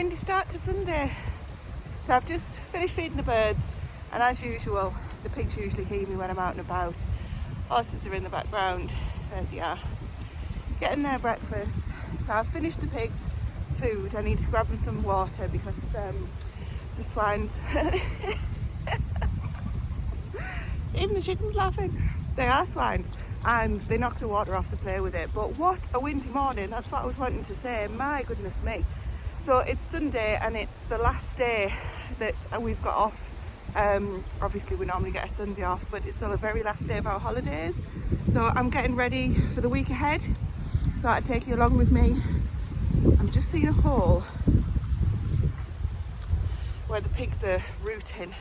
windy start to Sunday. So I've just finished feeding the birds, and as usual, the pigs usually hear me when I'm out and about. Horses are in the background. There they are, getting their breakfast. So I've finished the pigs' food. I need to grab them some water because the swines, even the chicken's laughing. They are swines and they knock the water off the play with it. But what a windy morning, that's what I was wanting to say. My goodness me. So it's Sunday and it's the last day that we've got off. Obviously we normally get a Sunday off, but it's still the very last day of our holidays. So I'm getting ready for the week ahead. Thought I'd take you along with me. I'm just seeing a hole where the pigs are rooting.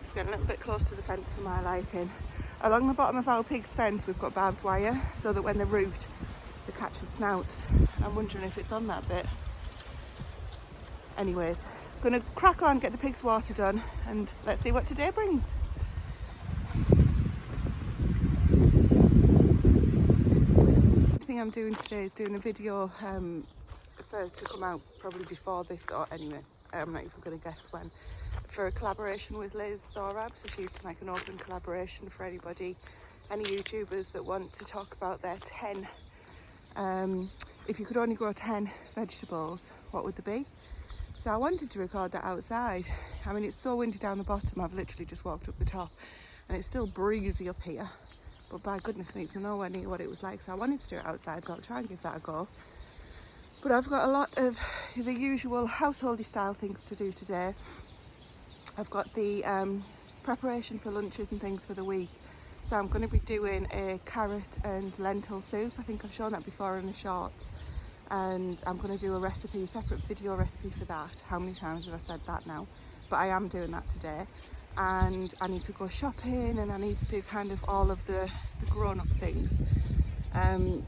Just getting a little bit close to the fence for my liking. Along the bottom of our pig's fence we've got barbed wire so that when they root they catch the snouts. I'm wondering if it's on that bit. Anyways, gonna crack on, get the pigs water done, and let's see what today brings. The thing I'm doing today is doing a video to come out probably before this, or anyway, I'm not even gonna guess when, for a collaboration with Liz Zorab. So she used to make an open collaboration for anybody, any YouTubers that want to talk about their 10, if you could only grow 10 vegetables, what would they be? So I wanted to record that outside. I mean, it's so windy down the bottom. I've literally just walked up the top and it's still breezy up here, but by goodness me, it's nowhere near what it was like. So I wanted to do it outside, so I'll try and give that a go. But I've got a lot of the usual householdy style things to do today. I've got the preparation for lunches and things for the week. So I'm going to be doing a carrot and lentil soup. I think I've shown that before in the shorts. And I'm going to do a recipe, a separate video recipe for that. How many times have I said that now? But I am doing that today. And I need to go shopping, and I need to do kind of all of the grown-up things.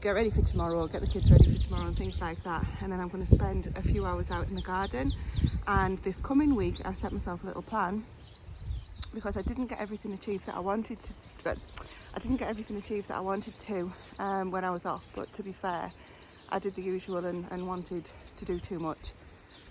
Get ready for tomorrow, get the kids ready for tomorrow and things like that. And then I'm going to spend a few hours out in the garden. And this coming week I set myself a little plan, because I didn't get everything achieved that I wanted to, when I was off. But to be fair, I did the usual and wanted to do too much.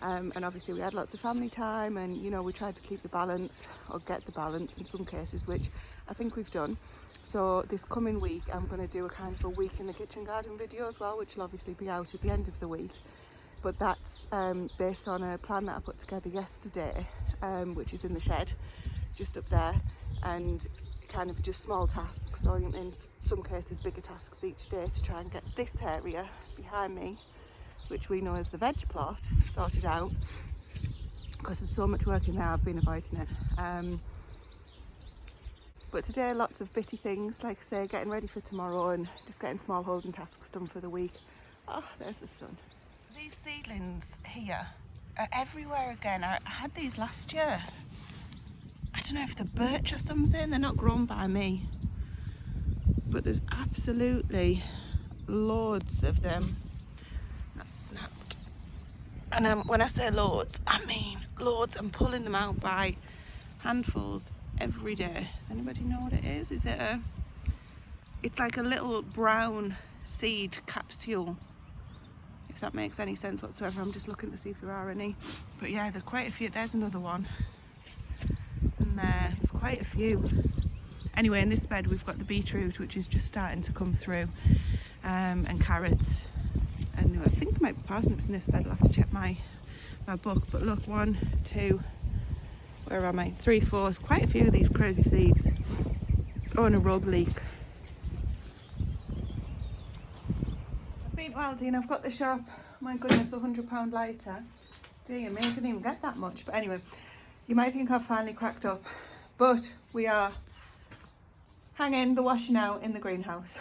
And obviously we had lots of family time, and you know, we tried to keep the balance, or get the balance in some cases, which I think we've done. So this coming week I'm going to do a kind of a week in the kitchen garden video as well, which will obviously be out at the end of the week. But that's based on a plan that I put together yesterday, which is in the shed just up there, and kind of just small tasks, or in some cases bigger tasks each day, to try and get this area behind me, which we know as the veg plot, sorted out, because there's so much work in there. I've been avoiding it. But today lots of bitty things, like I say, getting ready for tomorrow and just getting small holding tasks done for the week. Oh, there's the sun. These seedlings here are everywhere again. I had these last year. I don't know if they're birch or something, they're not grown by me, but there's absolutely loads of them. That's snapped. And when I say loads, I mean loads. I'm pulling them out by handfuls every day. Does anybody know what it is? Is it it's like a little brown seed capsule, if that makes any sense whatsoever. I'm just looking to see if there are any, but yeah, there's quite a few. There's another one, and there's quite a few. Anyway, in this bed we've got the beetroot, which is just starting to come through, and carrots, and I think there might be parsnips in this bed. I'll have to check my book. But look, 1, 2, where am I? 3, 4, there's quite a few of these crazy seeds. Oh, and a rug leek. I've been to Aldi and I've got the shop, my goodness, £100 lighter. Dear me, I didn't even get that much. But anyway, you might think I've finally cracked up, but we are hanging the washing out in the greenhouse.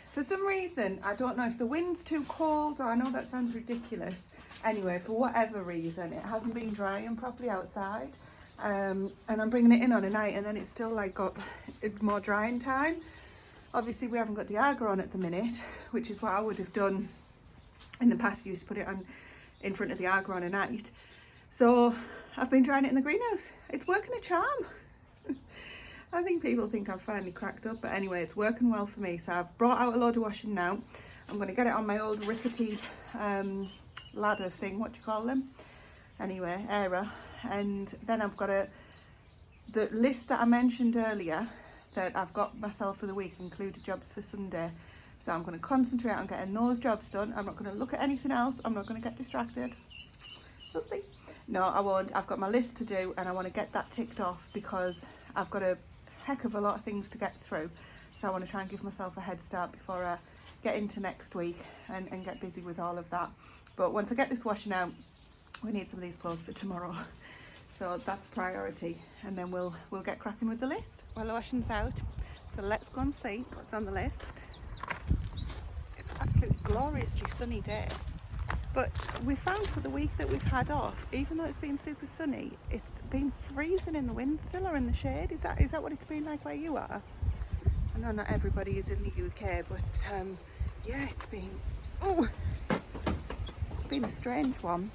For some reason, I don't know if the wind's too cold, or I know that sounds ridiculous. Anyway, for whatever reason, it hasn't been drying properly outside. And I'm bringing it in on a night, and then it's still like got more drying time. Obviously we haven't got the Arga on at the minute, which is what I would have done in the past. Used to put it on in front of the Arga on a night. So I've been drying it in the greenhouse. It's working a charm. I think people think I've finally cracked up, but anyway, it's working well for me. So I've brought out a load of washing now. I'm going to get it on my old rickety ladder thing, what do you call them? anyway, error. And then I've got the list that I mentioned earlier that I've got myself for the week included jobs for Sunday. So I'm going to concentrate on getting those jobs done. I'm not going to look at anything else. I'm not going to get distracted. We'll see. No, I won't. I've got my list to do and I want to get that ticked off because I've got a heck of a lot of things to get through. So I want to try and give myself a head start before I get into next week and get busy with all of that. But once I get this washing out, we need some of these clothes for tomorrow. So that's a priority, and then we'll get cracking with the list. Well, the washing's out, so let's go and see what's on the list. It's an absolutely gloriously sunny day, but we found for the week that we've had off, even though it's been super sunny, it's been freezing in the wind still or in the shade. Is that what it's been like where you are? I know not everybody is in the UK, but yeah, it's been a strange one.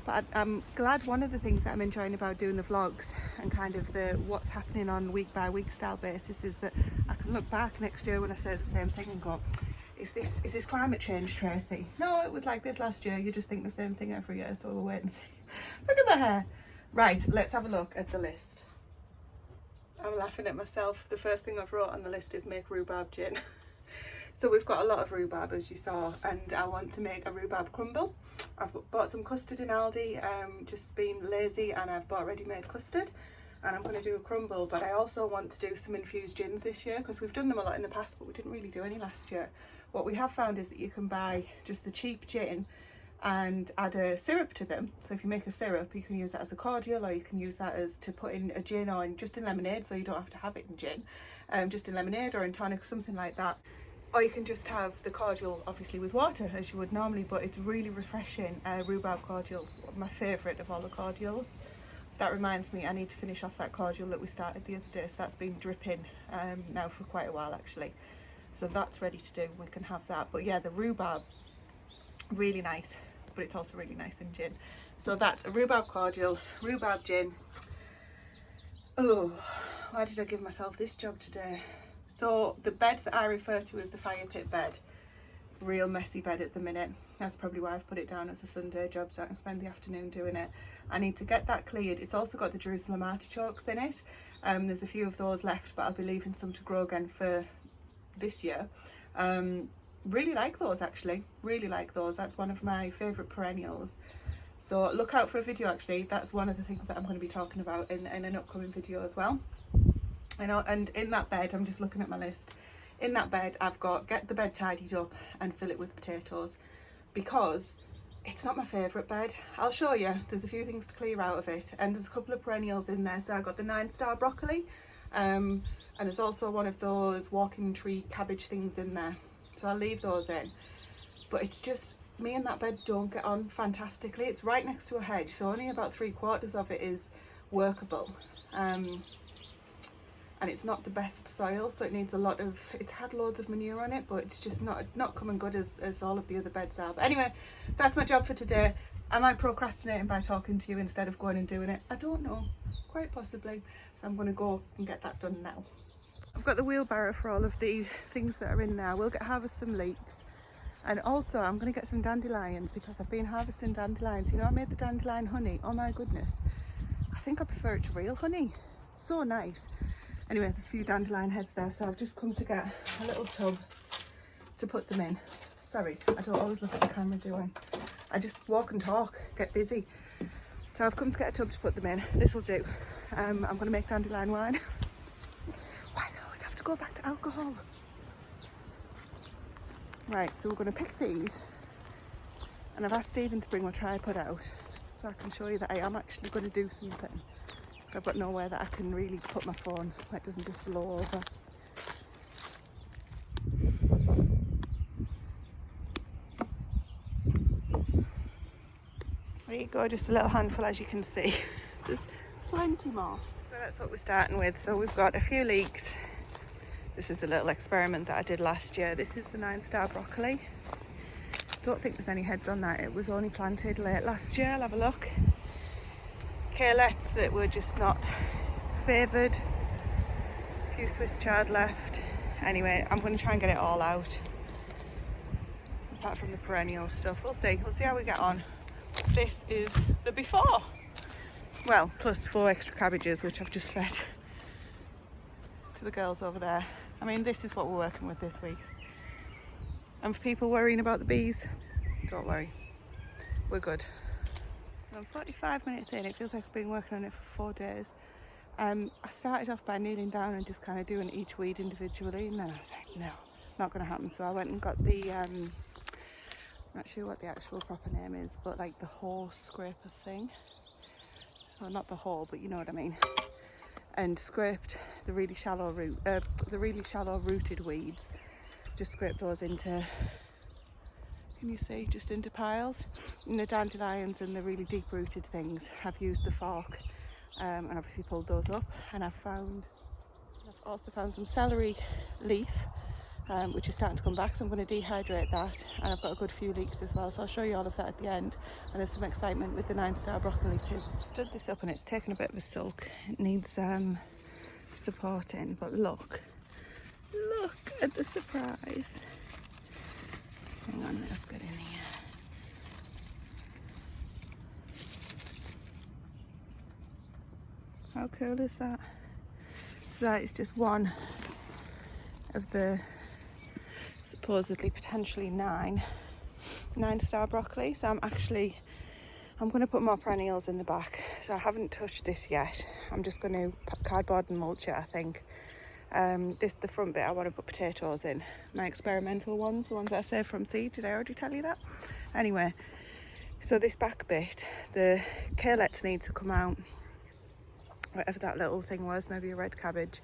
But I'm glad one of the things that I'm enjoying about doing the vlogs and kind of the what's happening on week by week style basis is that I can look back next year when I say the same thing and go, is this climate change, Tracy? No, it was like this last year. You just think the same thing every year, so we'll wait and see. Look at the hair. Right, let's have a look at the list. I'm laughing at myself. The first thing I've wrote on the list is make rhubarb gin. So we've got a lot of rhubarb, as you saw, and I want to make a rhubarb crumble. I've bought some custard in Aldi, just being lazy, and I've bought ready-made custard, and I'm going to do a crumble. But I also want to do some infused gins this year because we've done them a lot in the past, but we didn't really do any last year. What we have found is that you can buy just the cheap gin and add a syrup to them. So if you make a syrup, you can use that as a cordial, or you can use that as to put in a gin or just in lemonade, so you don't have to have it in gin, just in lemonade or in tonic, something like that. Or you can just have the cordial, obviously with water, as you would normally, but it's really refreshing. Rhubarb cordials, my favourite of all the cordials. That reminds me, I need to finish off that cordial that we started the other day, so that's been dripping now for quite a while actually. So that's ready to do, we can have that. But yeah, the rhubarb, really nice, but it's also really nice in gin. So that's a rhubarb cordial, rhubarb gin. Oh, why did I give myself this job today? So the bed that I refer to as the fire pit bed, real messy bed at the minute. That's probably why I've put it down as a Sunday job, so I can spend the afternoon doing it. I need to get that cleared. It's also got the Jerusalem artichokes in it. There's a few of those left, but I'll be leaving some to grow again for this year. Really like those actually, really like those. That's one of my favourite perennials. So look out for a video actually. That's one of the things that I'm going to be talking about in an upcoming video as well. And in that bed, I'm just looking at my list, in that bed I've got get the bed tidied up and fill it with potatoes, because it's not my favourite bed. I'll show you, there's a few things to clear out of it, and there's a couple of perennials in there. So I've got the 9-star broccoli, and there's also one of those walking tree cabbage things in there, so I'll leave those in. But it's just, me and that bed don't get on fantastically. It's right next to a hedge, so only about 3/4 of it is workable. And it's not the best soil, so it needs a lot of, it's had loads of manure on it, but it's just not coming good as all of the other beds are. But anyway, that's my job for today. Am I procrastinating by talking to you instead of going and doing it? I don't know, quite possibly. So I'm going to go and get that done now. I've got the wheelbarrow for all of the things that are in there. We'll harvest some leeks, and also I'm going to get some dandelions because I've been harvesting dandelions. You know, I made the dandelion honey. Oh my goodness, I think I prefer it to real honey. So nice. Anyway, there's a few dandelion heads there, so I've just come to get a little tub to put them in. Sorry, I don't always look at the camera, do I? I just walk and talk, get busy. So I've come to get a tub to put them in. This will do. I'm going to make dandelion wine. Why does I always have to go back to alcohol? Right, so we're going to pick these. And I've asked Stephen to bring my tripod out so I can show you that I am actually going to do something. I've got nowhere that I can really put my phone where it doesn't just blow over. There you go, just a little handful, as you can see. There's plenty more. So that's what we're starting with. So we've got a few leeks. This is a little experiment that I did last year. This is the 9-star broccoli. Don't think there's any heads on that. It was only planted late last year. I'll have a look. Carelettes that were just not favoured. A few Swiss chard left. Anyway, I'm going to try and get it all out. Apart from the perennial stuff. We'll see how we get on. this is the before. Well, plus 4 extra cabbages, which I've just fed to the girls over there. I mean, this is what we're working with this week. And for people worrying about the bees, don't worry, we're good. I'm 45 minutes in. It feels like I've been working on it for 4 days. I started off by kneeling down and just kind of doing each weed individually, and then I was like, no, not going to happen. So I went and got the, I'm not sure what the actual proper name is, but like the horse scraper thing. Well, not the whole, but you know what I mean. And scraped the really shallow rooted weeds. Just scraped those into, can you see, just into piles. And the dandelions and the really deep rooted things, I've used the fork and obviously pulled those up. And I've also found some celery leaf, which is starting to come back, so I'm going to dehydrate that. And I've got a good few leeks as well, so I'll show you all of that at the end. And there's some excitement with the 9-star broccoli too. Stood this up and it's taken a bit of a sulk. It needs supporting, but look at the surprise. Hang on, let's get in here. How cool is that? So that is just one of the supposedly potentially 9-star broccoli. So I'm going to put more perennials in the back. So I haven't touched this yet. I'm just going to cardboard and mulch it, I think. The front bit I want to put potatoes in. My experimental ones, the ones that I saved from seed. Did I already tell you that? Anyway, so this back bit, the carelets need to come out. Whatever that little thing was, maybe a red cabbage.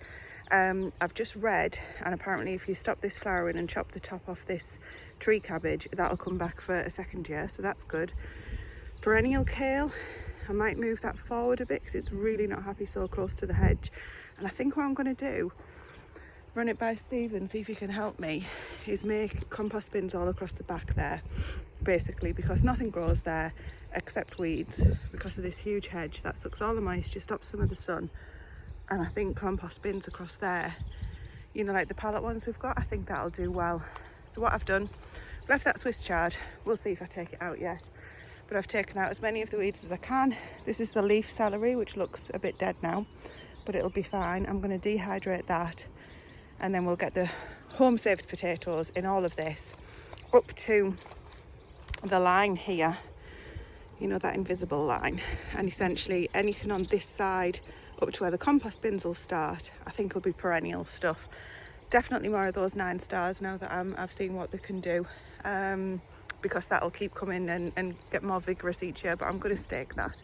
I've just read, and apparently if you stop this flowering and chop the top off this tree cabbage, that'll come back for a second year, so that's good. Perennial kale, I might move that forward a bit because it's really not happy so close to the hedge. And I think what I'm going to do, run it by Steve and see if he can help me, is make compost bins all across the back there, basically, because nothing grows there except weeds because of this huge hedge that sucks all the moisture, stops some of the sun. And I think compost bins across there, you know, like the pallet ones we've got, I think that'll do well. So what I've done, left that Swiss chard. We'll see if I take it out yet, but I've taken out as many of the weeds as I can. This is the leaf celery, which looks a bit dead now, but it'll be fine. I'm going to dehydrate that, and then we'll get the home saved potatoes in all of this up to the line here, you know, that invisible line, and essentially anything on this side up to where the compost bins will start, I think will be perennial stuff. Definitely more of those 9 stars now that I've seen what they can do, because that'll keep coming and get more vigorous each year. But I'm going to stake that,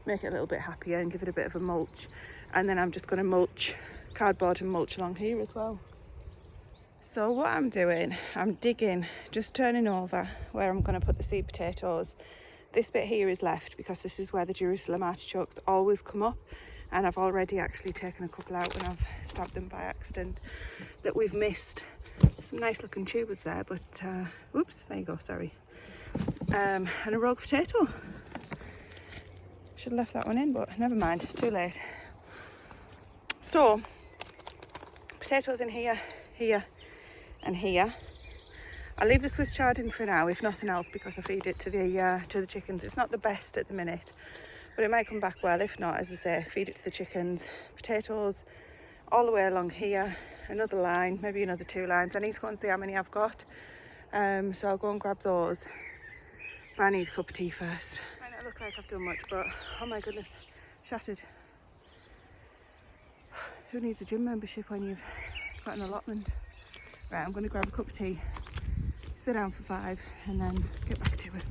make it a little bit happier and give it a bit of a mulch. And then I'm just going to mulch, cardboard and mulch along here as well. So what I'm doing, I'm digging, just turning over where I'm going to put the seed potatoes. This bit here is left because this is where the Jerusalem artichokes always come up, and I've already actually taken a couple out when I've stabbed them by accident that we've missed. Some nice looking tubers there, but oops, there you go, sorry. And a rogue potato. Should have left that one in, but never mind, too late. So potatoes in here, here and here. I'll leave the Swiss chard in for now, if nothing else, because I feed it to the chickens. It's not the best at the minute, but it might come back well. If not, as I say, feed it to the chickens. Potatoes all the way along here, another line, maybe another 2 lines. I need to go and see how many I've got, so I'll go and grab those, but I need a cup of tea first. Might not look like I've done much, but oh my goodness, shattered. Who needs a gym membership when you've got an allotment? Right, I'm going to grab a cup of tea, sit down for 5 and then get back to it.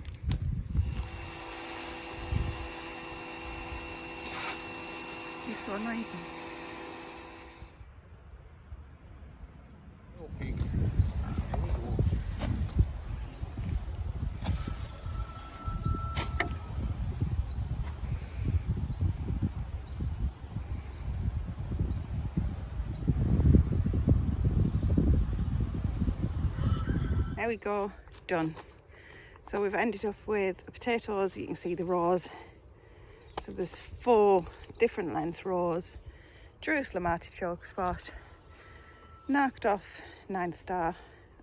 It's so noisy. There we go, done. So we've ended up with potatoes. You can see the rows. So there's 4 different length rows. Jerusalem artichoke spot, knocked off 9 star,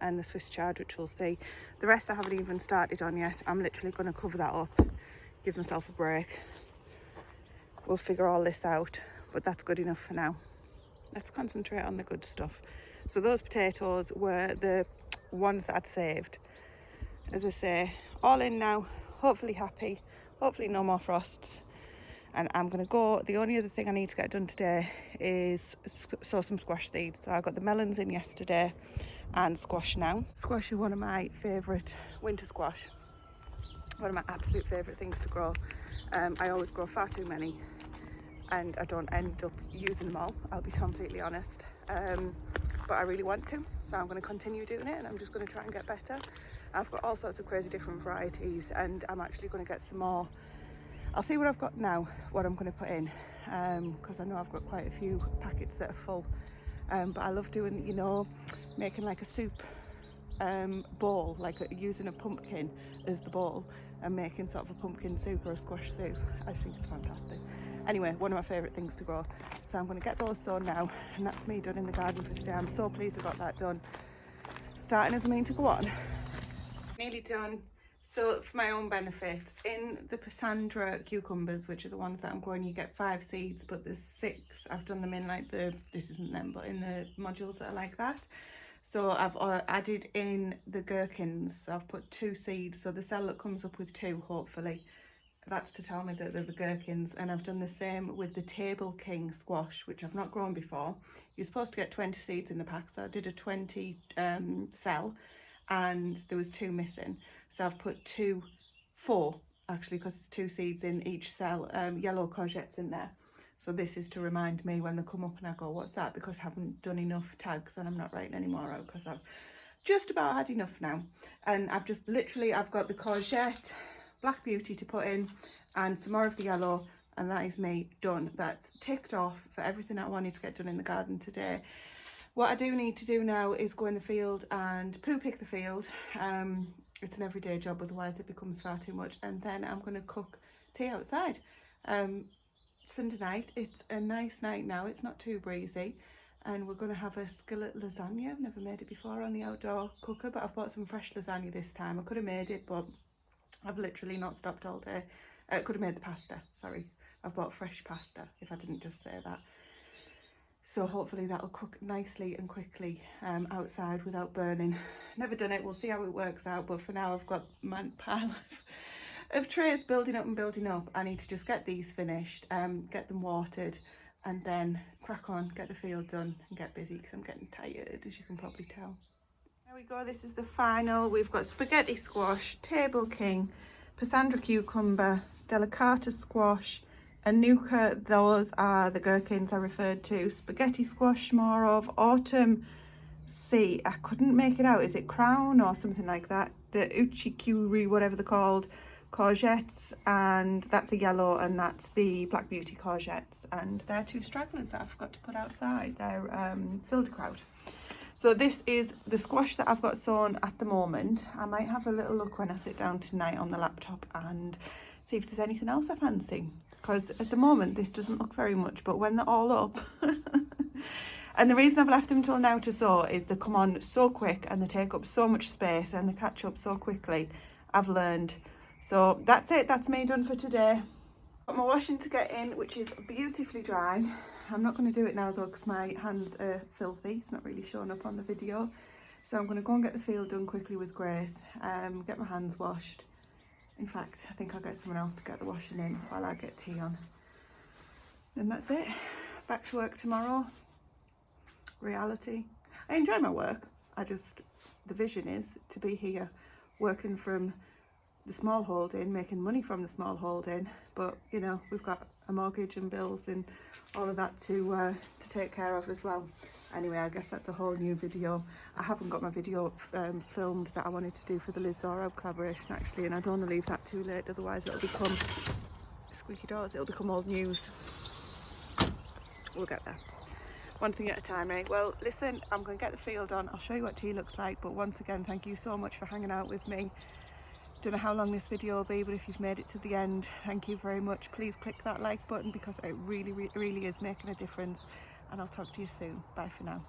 and the Swiss chard, which we'll see. The rest I haven't even started on yet. I'm literally going to cover that up, give myself a break. We'll figure all this out, but that's good enough for now. Let's concentrate on the good stuff. So those potatoes were the ones that I'd saved. As I say, all in now, hopefully happy, hopefully no more frosts. And I'm going to go, the only other thing I need to get done today is sow some squash seeds. So I got the melons in yesterday and squash now. Squash are one of my favourite, winter squash, one of my absolute favourite things to grow. I always grow far too many and I don't end up using them all, I'll be completely honest. But I really want to, so I'm going to continue doing it, and I'm just going to try and get better. I've got all sorts of crazy different varieties, and I'm actually going to get some more. I'll see what I've got now, what I'm going to put in, because I know I've got quite a few packets that are full. But I love doing, you know, making like a soup bowl, like using a pumpkin as the bowl and making sort of a pumpkin soup or a squash soup. I just think it's fantastic. Anyway, one of my favourite things to grow. So I'm going to get those sown now, and that's me done in the garden for today. I'm so pleased I got that done. Starting as a mean to go on. Nearly done. So for my own benefit, in the Cassandra cucumbers, which are the ones that I'm growing, you get 5 seeds, but there's 6. I've done them in like this isn't them, but in the modules that are like that. So I've added in the gherkins. So I've put 2 seeds. So the cell that comes up with 2, hopefully, that's to tell me that they're the gherkins. And I've done the same with the Table King squash, which I've not grown before. You're supposed to get 20 seeds in the pack, so I did a 20 cell, and there was 2 missing. So I've put 4 actually, because it's 2 seeds in each cell, yellow courgettes in there. So this is to remind me when they come up and I go, what's that? Because I haven't done enough tags and I'm not writing any more out because I've just about had enough now. And I've just literally, I've got the courgette, Black Beauty to put in and some more of the yellow, and that is me done. That's ticked off for everything I wanted to get done in the garden today. What I do need to do now is go in the field and poo pick the field. It's an everyday job, otherwise it becomes far too much. And then I'm going to cook tea outside. Sunday night, it's a nice night now, it's not too breezy, and we're going to have a skillet lasagna. I've never made it before on the outdoor cooker, but I've bought some fresh lasagna this time. I could have made it, but I've literally not stopped all day. I could have made the pasta, sorry. I've bought fresh pasta, if I didn't just say that. So hopefully that'll cook nicely and quickly outside without burning. Never done it, we'll see how it works out, but for now I've got my pile of trays building up and building up. I need to just get these finished, get them watered, and then crack on, get the field done and get busy because I'm getting tired, as you can probably tell. There we go, this is the final. We've got spaghetti squash, Table King, Cassandra cucumber, delicata squash, Anuka, those are the gherkins I referred to, spaghetti squash, more of autumn sea, I couldn't make it out, is it crown or something like that, the uchikuri, whatever they're called, courgettes, and that's a yellow, and that's the Black Beauty courgettes, and they're 2 stragglers that I forgot to put outside, they're filderkraut. So this is the squash that I've got sown at the moment. I might have a little look when I sit down tonight on the laptop and see if there's anything else I fancy, because at the moment this doesn't look very much, but when they're all up and the reason I've left them till now to sow is they come on so quick and they take up so much space and they catch up so quickly, I've learned. So that's it, that's me done for today. Got my washing to get in, which is beautifully dry. I'm not going to do it now though because my hands are filthy, it's not really showing up on the video. So I'm going to go and get the field done quickly with Grace, get my hands washed. In fact, I think I'll get someone else to get the washing in while I get tea on. And that's it, back to work tomorrow. Reality. I enjoy my work, the vision is to be here working from the small holding, making money from the small holding, but you know, we've got a mortgage and bills and all of that to take care of as well. Anyway, I guess that's a whole new video. I haven't got my video filmed that I wanted to do for the Liz Zorab collaboration actually, and I don't want to leave that too late, otherwise it'll become squeaky doors, it'll become old news. We'll get there. One thing at a time, eh? Well, listen, I'm going to get the field on. I'll show you what tea looks like, but once again, thank you so much for hanging out with me. Don't know how long this video will be, but if you've made it to the end, thank you very much. Please click that like button because it really is making a difference, and I'll talk to you soon. Bye for now.